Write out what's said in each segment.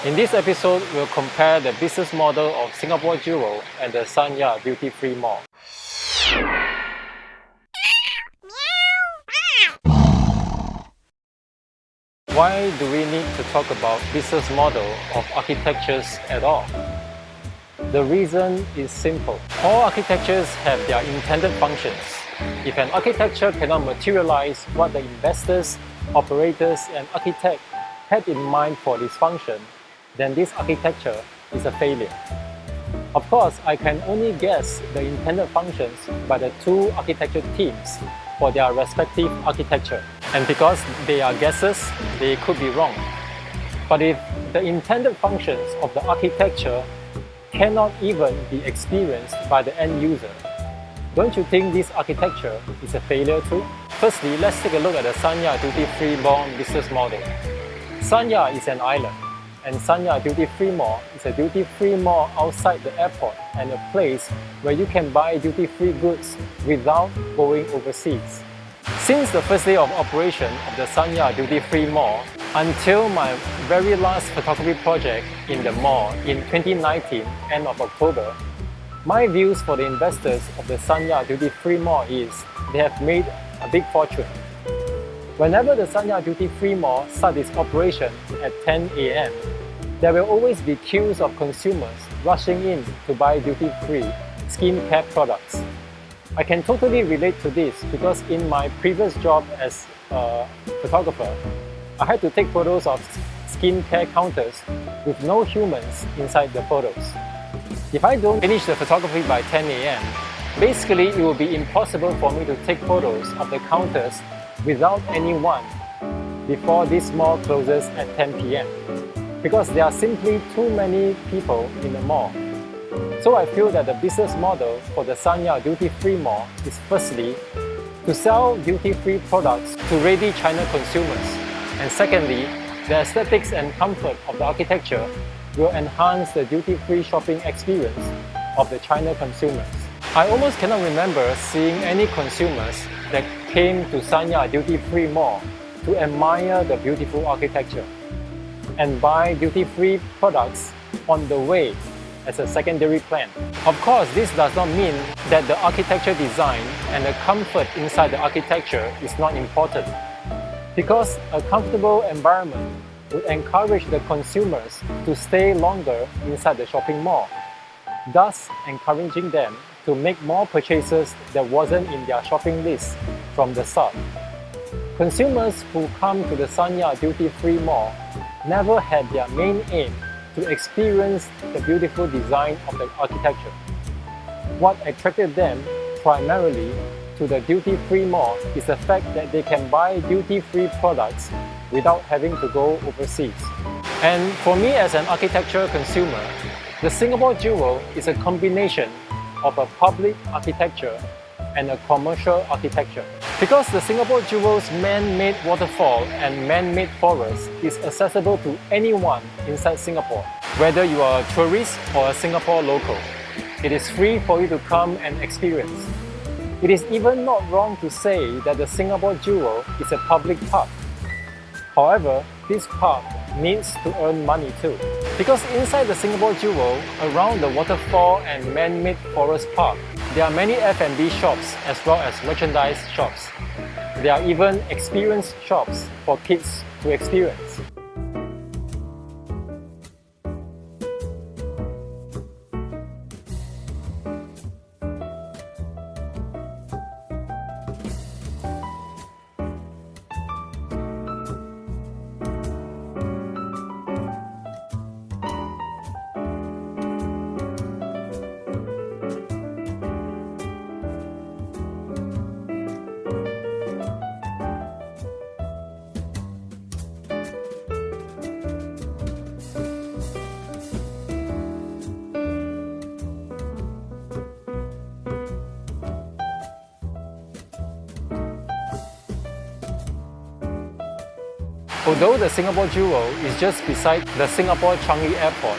In this episode, we'll compare the business model of Singapore Jewel and the Sanya duty-free mall. Why do we need to talk about business model of architectures at all? The reason is simple. All architectures have their intended functions. If an architecture cannot materialize what the investors, operators, and architect had in mind for this function, then this architecture is a failure. Of course, I can only guess the intended functions by the two architecture teams for their respective architecture. And because they are guesses, they could be wrong. But if the intended functions of the architecture cannot even be experienced by the end user, don't you think this architecture is a failure too? Firstly, let's take a look at the Sanya duty-free mall business model. Sanya is an island, and Sanya duty-free mall is a duty-free mall outside the airport and a place where you can buy duty-free goods without going overseas. Since the first day of operation of the Sanya duty-free mall until my very last photography project in the mall in 2019, end of October, my views for the investors of the Sanya duty-free mall is they have made a big fortune. Whenever the Sanya duty-free mall starts its operation at 10 a.m., there will always be queues of consumers rushing in to buy duty-free skincare products. I can totally relate to this because in my previous job as a photographer, I had to take photos of skincare counters with no humans inside the photos. If I don't finish the photography by 10 a.m., basically it will be impossible for me to take photos of the counters without anyone before this mall closes at 10 p.m. because there are simply too many people in the mall. So I feel that the business model for the Sanya duty-free mall is firstly, to sell duty-free products to ready China consumers, and secondly, the aesthetics and comfort of the architecture will enhance the duty-free shopping experience of the China consumers. I almost cannot remember seeing any consumers that came to Sanya duty-free mall to admire the beautiful architecture and buy duty-free products on the way as a secondary plan. Of course, this does not mean that the architecture design and the comfort inside the architecture is not important, because a comfortable environment would encourage the consumers to stay longer inside the shopping mall, thus encouraging them to make more purchases that wasn't in their shopping list from the start. Consumers who come to the Sanya duty-free mall never had their main aim to experience the beautiful design of the architecture. What attracted them primarily to the duty-free mall is the fact that they can buy duty-free products without having to go overseas. And for me as an architecture consumer, the Singapore Jewel is a combination of a public architecture and a commercial architecture. Because the Singapore Jewel's man-made waterfall and man-made forest is accessible to anyone inside Singapore, whether you are a tourist or a Singapore local. It is free for you to come and experience. It is even not wrong to say that the Singapore Jewel is a public park. However, this park needs to earn money too. Because inside the Singapore Jewel, around the waterfall and man-made forest park, there are many F&B shops as well as merchandise shops. There are even experience shops for kids to experience. Although the Singapore Jewel is just beside the Singapore Changi Airport,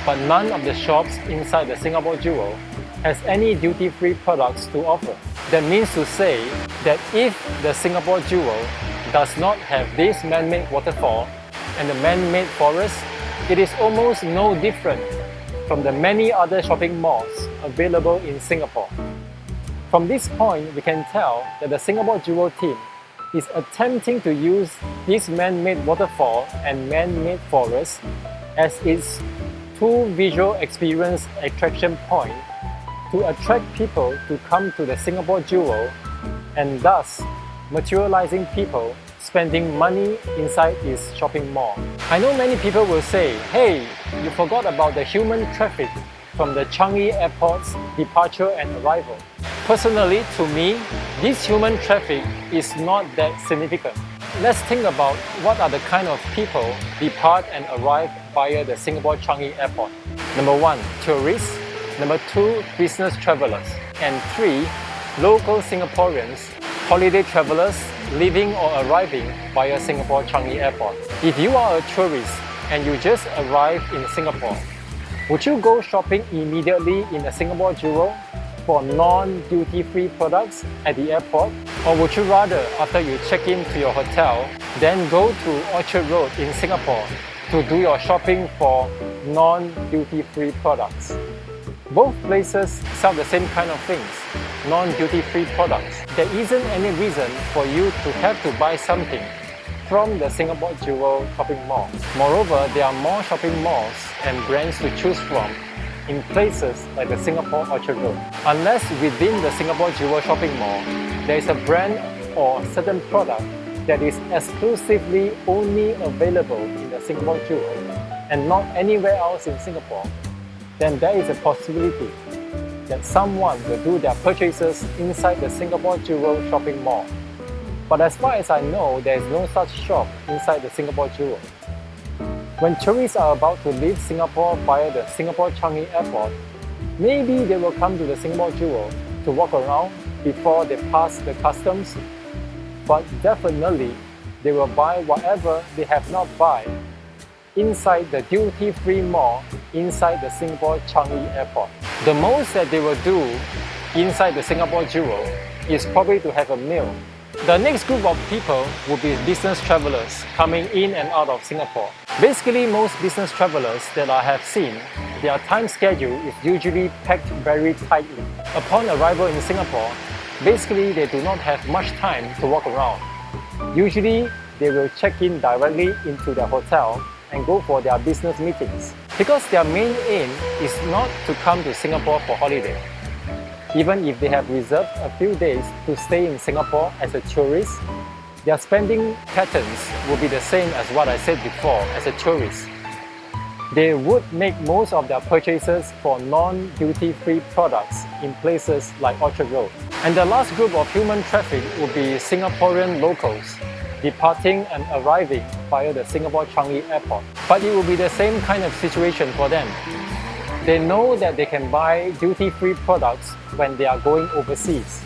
but none of the shops inside the Singapore Jewel has any duty-free products to offer. That means to say that if the Singapore Jewel does not have this man-made waterfall and the man-made forest, It is almost no different from the many other shopping malls available in Singapore. From this point, we can tell that the Singapore Jewel team is attempting to use this man-made waterfall and man-made forest as its two visual experience attraction point to attract people to come to the Singapore Jewel and thus materializing people spending money inside its shopping mall. I know many people will say, hey, you forgot about the human traffic from the Changi Airport's departure and arrival. Personally, to me, this human traffic is not that significant. Let's think about what are the kind of people depart and arrive via the Singapore Changi Airport. Number 1, tourists. Number 2, business travelers. And 3, local Singaporeans, holiday travelers leaving or arriving via Singapore Changi Airport. If you are a tourist and you just arrived in Singapore, would you go shopping immediately in the Singapore Jewel for non-duty-free products at the airport? Or would you rather, after you check in to your hotel, then go to Orchard Road in Singapore to do your shopping for non-duty-free products? Both places sell the same kind of things, non-duty-free products. There isn't any reason for you to have to buy something from the Singapore Jewel shopping mall. Moreover, there are more shopping malls and brands to choose from in places like the Singapore Orchard Road. Unless within the Singapore Jewel shopping mall, there is a brand or certain product that is exclusively only available in the Singapore Jewel and not anywhere else in Singapore, then there is a possibility that someone will do their purchases inside the Singapore Jewel shopping mall. But as far as I know, there is no such shop inside the Singapore Jewel. When tourists are about to leave Singapore via the Singapore Changi Airport, maybe they will come to the Singapore Jewel to walk around before they pass the customs, but definitely they will buy whatever they have not buy inside the duty-free mall inside the Singapore Changi Airport. The most that they will do inside the Singapore Jewel is probably to have a meal. The next group of people will be business travelers coming in and out of Singapore. Basically, most business travelers that I have seen, their time schedule is usually packed very tightly. Upon arrival in Singapore, basically they do not have much time to walk around. Usually, they will check in directly into their hotel and go for their business meetings because their main aim is not to come to Singapore for holiday. Even if they have reserved a few days to stay in Singapore as a tourist, their spending patterns will be the same as what I said before as a tourist. They would make most of their purchases for non-duty-free products in places like Orchard Road. And the last group of human traffic would be Singaporean locals departing and arriving via the Singapore Changi Airport. But it will be the same kind of situation for them. They know that they can buy duty-free products when they are going overseas.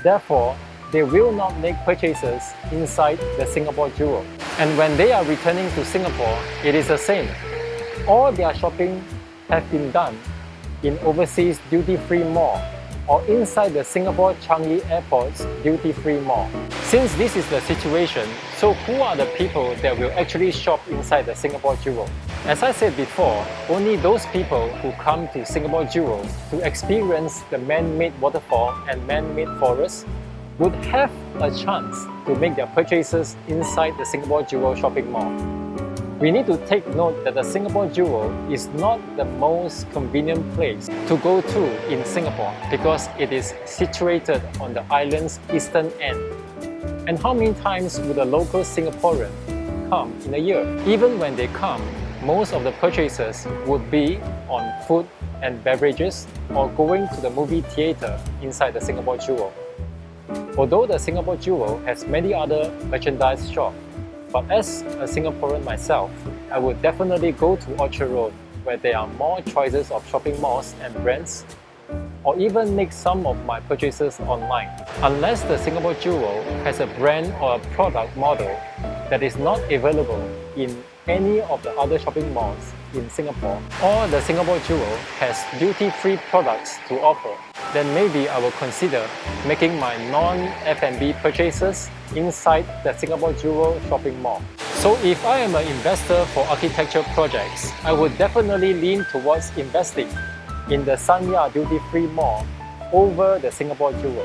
Therefore, they will not make purchases inside the Singapore Jewel. And when they are returning to Singapore, it is the same. All their shopping have been done in overseas duty-free mall or inside the Singapore Changi Airport's duty-free mall. Since this is the situation, so who are the people that will actually shop inside the Singapore Jewel? As I said before, only those people who come to Singapore Jewel to experience the man-made waterfall and man-made forest would have a chance to make their purchases inside the Singapore Jewel shopping mall. We need to take note that the Singapore Jewel is not the most convenient place to go to in Singapore because it is situated on the island's eastern end. And how many times would a local Singaporean come in a year? Even when they come, most of the purchases would be on food and beverages or going to the movie theatre inside the Singapore Jewel. Although the Singapore Jewel has many other merchandise shops, but as a Singaporean myself, I would definitely go to Orchard Road where there are more choices of shopping malls and brands, or even make some of my purchases online. Unless the Singapore Jewel has a brand or a product model that is not available in any of the other shopping malls in Singapore, or the Singapore Jewel has duty-free products to offer, then maybe I will consider making my non-F&B purchases inside the Singapore Jewel shopping mall. So if I am an investor for architecture projects, I would definitely lean towards investing in the Sanya duty-free mall over the Singapore Jewel.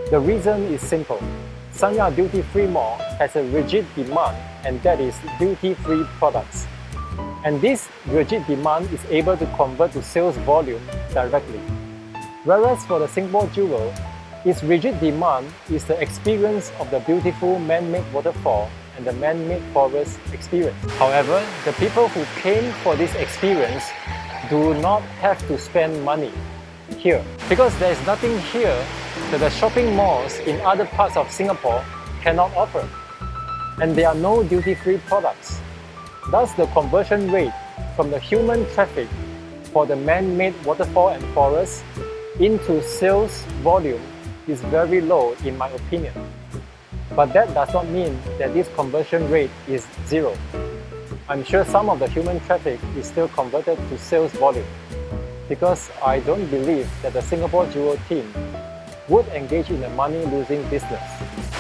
The reason is simple. Sanya duty-free mall has a rigid demand, and that is duty-free products. And this rigid demand is able to convert to sales volume directly. Whereas for the Singapore Jewel, its rigid demand is the experience of the beautiful man-made waterfall and the man-made forest experience. However, the people who came for this experience do not have to spend money here, because there is nothing here that the shopping malls in other parts of Singapore cannot offer. And there are no duty-free products. Thus, the conversion rate from the human traffic for the man-made waterfall and forest into sales volume is very low in my opinion. But that does not mean that this conversion rate is zero. I'm sure some of the human traffic is still converted to sales volume, because I don't believe that the Singapore Jewel team would engage in a money-losing business.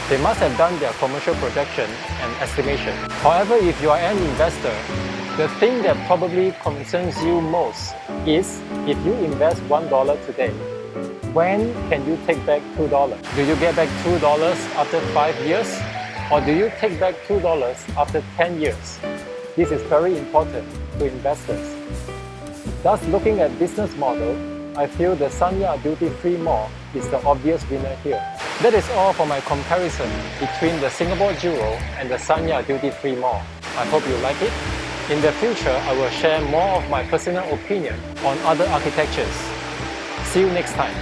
They must have done their commercial projection and estimation. However, if you are an investor, the thing that probably concerns you most is if you invest $1 today, when can you take back $2? Do you get back $2 after 5 years? Or do you take back $2 after 10 years? This is very important to investors. Thus, looking at business model, I feel the Sanya duty-free mall is the obvious winner here. That is all for my comparison between the Singapore Jewel and the Sanya duty-free mall. I hope you like it. In the future, I will share more of my personal opinion on other architectures. See you next time.